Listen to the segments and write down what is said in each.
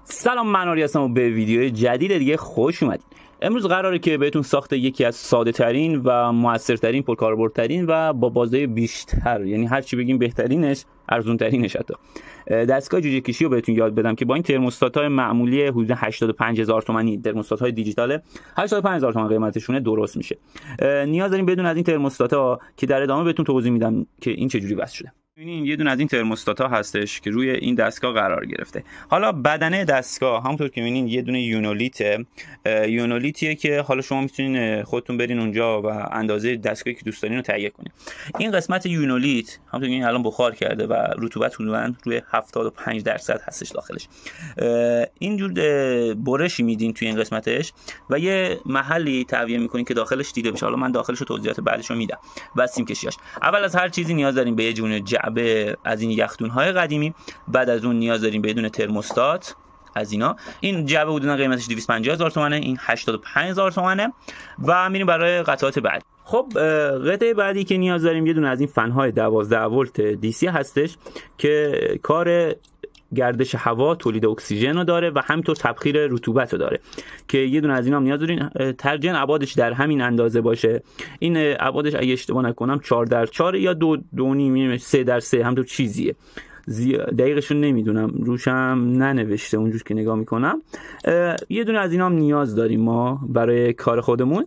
سلام، من آریا هستم و به ویدیو جدید دیگه خوش اومدید. امروز قراره که بهتون ساخت یکی از ساده ترین و موثرترین، پرکاربردترین و با بازده بیشتر، یعنی هر چی بگیم بهترینش، ارزون ترینش حتی، دستگاه جوجه کشی رو بهتون یاد بدم که با این ترموستات‌های معمولی حدود 85000 تومانی، ترموستات‌های دیجیتال 85000 تومان قیمتشونه درست میشه. نیاز داریم بدون از این ترموستات‌ها که در ادامه بهتون توضیح میدم که این چه جوری وصل شده. ببینید یه دونه از این ترموستات‌ها هستش که روی این دستگاه قرار گرفته. حالا بدنه دستگاه همونطور که می‌بینید یه دونه یونولیتیه که حالا شما میتونین خودتون برین اونجا و اندازه دستگاهی که دوست دارین رو تهیه کنین. این قسمت یونولیت همونطور که این الان بخار کرده و رطوبت حدوداً روی 75% هستش داخلش. اینجور برشی میدین توی این قسمتش و یه محلی تعبیه می‌کنین که داخلش دیده بشه. حالا من داخلش رو توضیحات بعدش رو میدم. و سیم کشیاش. اول از هر چیزی نیاز داریم به یه جون جعبه از این یخدون‌های قدیمی، بعد از اون نیاز داریم به یه دونه ترموستات از اینا. این جعبه حدوداً قیمتش 250000 تومانه، این 85000 تومانه و میریم برای قطعات بعد. خب قطعه بعدی که نیاز داریم یه دونه از این فن‌های 12 ولت دیسی هستش که کار گردش هوا، تولید اکسیژن رو داره و همینطور تبخیر رطوبت رو داره که یه دونه از اینا هم نیاز دارین. ترجیحاً ابعادش در همین اندازه باشه. این ابعادش اگه اشتباه نکنم 4x4 یا 2.5 3x3 همونطور چیزیه. دقیقشون نمیدونم، روشم ننوشته اونجور که نگاه میکنم. یه دونه از اینا هم نیاز داریم ما برای کار خودمون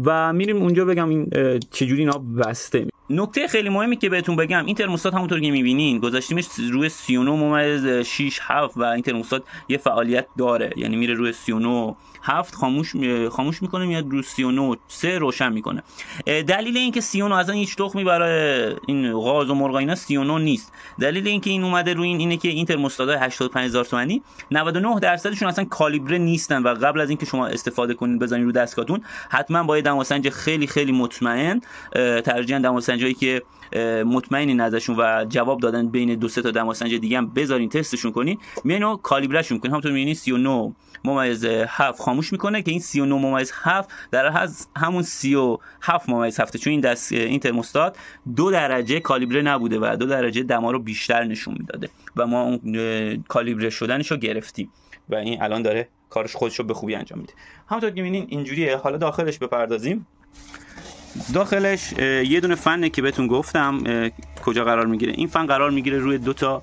و میریم اونجا. بگم این چجوری اینا بسته. نکته خیلی مهمی که بهتون بگم، این ترموستات همونطور که میبینین گذاشتیمش روی 39.67 و این ترموستات یه فعالیت داره، یعنی میره روی 39.7 خاموش میکنه، میاد روی 39.3 روشن میکنه. دلیل این که 39 اصلا هیچ تخمی برای این غاز و مرغ اینا 39 نیست. دلیل این که این اومده روی اینه که این ترموستات‌های 85000 تومانی 99% اصلا کالیبره نیستن و قبل از اینکه شما استفاده کنین بزنین رو دستگاهتون حتما با یه دماسنج خیلی خیلی مطمئن، ترجیحاً دماسنجایی که مطمئنین ازشون و جواب دادن بین 2-3 تا دماسنج دیگه هم بذارین تستشون کنین، میانو کالیبرهشون کنین. همونطور میبینید 39.7 خاموش میکنه که این 39.7 در همون 37.7، چون این ترموستات 2 درجه کالیبره نبوده و 2 درجه دما رو بیشتر نشون میداده و ما اون کالیبره شدنشو گرفتیم و این الان داره کارش خودشو به خوبی انجام میده. همونطور که میبینین اینجوریه. حالا داخلش بپردازیم. داخلش یه دونه فنه که بهتون گفتم کجا قرار میگیره. این فن قرار میگیره روی 2 تا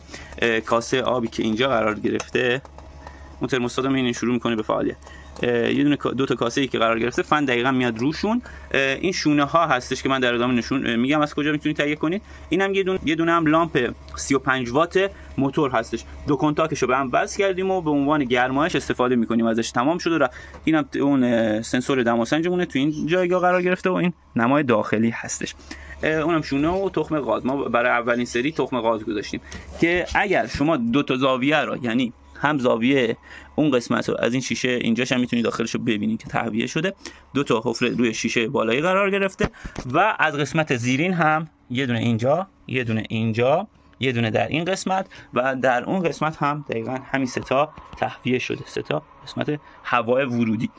کاسه آبی که اینجا قرار گرفته. اون ترموستات رو شروع میکنه به فعالیت. یه دونه 2 تا کاسه ای که قرار گرفته، فن دقیقاً میاد روشون. این شونه ها هستش که من در ادامه نشون میگم از کجا میتونید تهیه کنید. اینم یه دونه هم لامپ 35 وات موتور هستش. 2 کنتاکشو به هم وصل کردیم و به عنوان گرمایش استفاده میکنیم ازش. تمام شده و اینم اون سنسور دماسنجمونه تو این جایگاه قرار گرفته و این نمای داخلی هستش. اونم شونه و تخم غاز. ما برای اولین سری تخم غاز گذاشتیم که اگر شما 2 تا زاویه رو، یعنی هم زاویه اون قسمت رو از این شیشه اینجاش هم میتونید داخلش رو ببینید که تهویه شده، 2 تا حفره روی شیشه بالایی قرار گرفته و از قسمت زیرین هم یه دونه اینجا، یه دونه اینجا، یه دونه در این قسمت و در اون قسمت هم دقیقاً همین 3 تا تهویه شده، 3 تا قسمت هوای ورودی.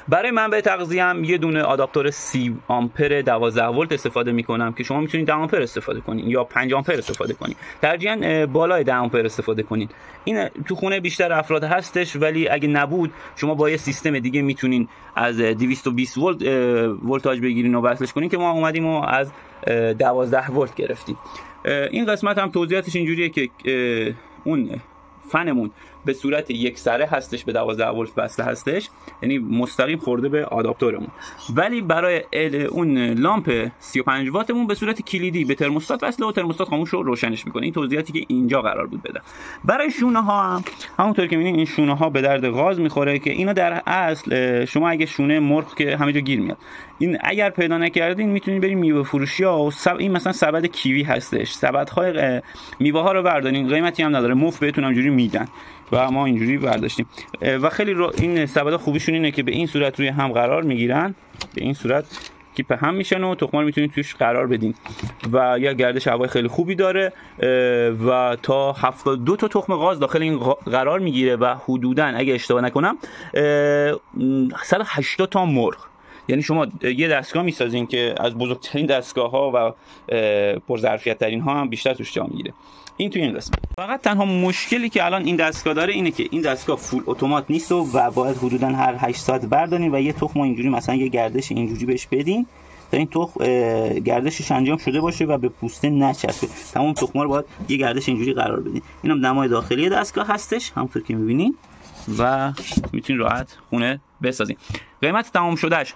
برای منبع تغذیه هم یه دونه آداپتور 30 آمپر 12 ولت استفاده میکنم که شما میتونید 10 آمپر استفاده کنین یا 5 آمپر استفاده کنین. ترجیحاً بالای 10 آمپر استفاده کنین. این تو خونه بیشتر افراد هستش، ولی اگه نبود شما با یه سیستم دیگه میتونین از 220 ولت ولتاژ بگیرین و وصلش کنین که ما اومدیم و از 12 ولت گرفتیم. این قسمت هم توضیحاتش اینجوریه که اون فنمون به صورت یک سره هستش، به 12 ولت وصله هستش، یعنی مستقیم خورده به آداپتورمون، ولی برای اون لامپ 35 واتمون به صورت کلیدی به ترموستات وصله و ترموستات خاموش رو روشنش میکنه. این توضیحاتی که اینجا قرار بود بدم. برای شونه ها هم همونطور که میبینید این شونه ها به درد غاز میخوره که اینا در اصل شما اگه شونه مرغ که همه جا گیر میاد، این اگر پیدا نکردین میتونید برید میوه فروشی ها و این مثلا سبد کیوی هستش، سبدهای میوه ها رو بردارین، قیمتی هم نداره، مفت بهتون همجوری میدن و ما اینجوری برداشتیم و خیلی این سبدها خوبیشون اینه که به این صورت روی هم قرار میگیرن، به این صورت کیپ هم میشن و تخم‌ها رو میتونید توش قرار بدین و یا گردش هوای خیلی خوبی داره و تا 72 تا تخم غاز داخل این قرار میگیره و حدوداً اگه اشتباه نکنم 180 تا مرغ. یعنی شما یه دستگاه میسازین که از بزرگترین دستگاه ها و پرظرفیت ترین ها هم بیشتر توش جا میگیره این توی این قسمت. فقط تنها مشکلی که الان این دستگاه داره اینه که این دستگاه فول اتومات نیست و باید حدودا هر 8 ساعت بردارین و یه تخم اینجوری مثلا یه گردش اینجوری بهش بدین تا این تخم گردشش انجام شده باشه و به پوسته نچسبه. تمام تخم‌ها رو باید یه گردش اینجوری قرار بدین. اینم دمای داخلی دستگاه هستش همونطور که می‌بینین و میتونین راحت خونه بسازین. قیمت تمام شدهش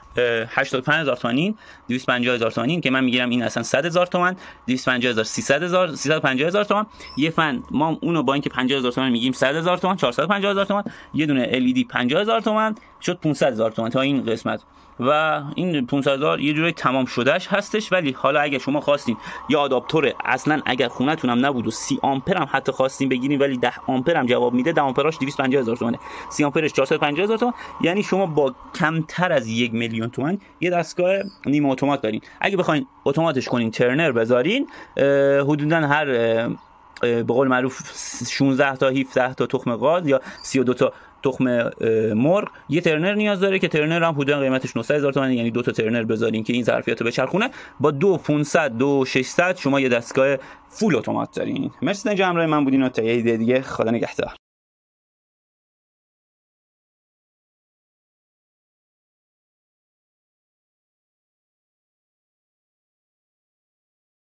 85000 تومان، 250000 تومان که من میگیرم، این اصلا 100000 تومان، 250000 350000 تومان. یه فن ما اونو با اینکه 50000 تومان میگیم 100000 تومان، 450000 تومان. یه دونه LED 50000 تومان شد 500000 تومان تا این قسمت و این 500000 یه جوری تمام شدهش هستش. ولی حالا اگه شما خواستین یا آداپتور اصلا اگر خونتون هم نبود و 30 آمپر هم حتی خواستین بگیرین ولی 10 آمپر هم جواب میده، 10 آمپراش 250000 تومانه، 30 آمپرش 450000 تومان، یعنی شما با کمتر از 1 میلیون تومان یه دستگاه نیمه اتومات دارین. اگه بخواید اتوماتش کنین ترنر بذارین حدودا هر به قول معروف 16 تا 17 تا تخم قاز یا 32 تا تخم مرغ یه ترنر نیاز داره که ترنر هم حدودا قیمتش 900000 تومان، یعنی 2 تا ترنر بذارین که این ظرفیتو بچرخونه. با 2500 2600 شما یه دستگاه فول اتومات دارین. مرسی اینجا همراه من بودین تا یه ایده دیگه. خدا نگهدار.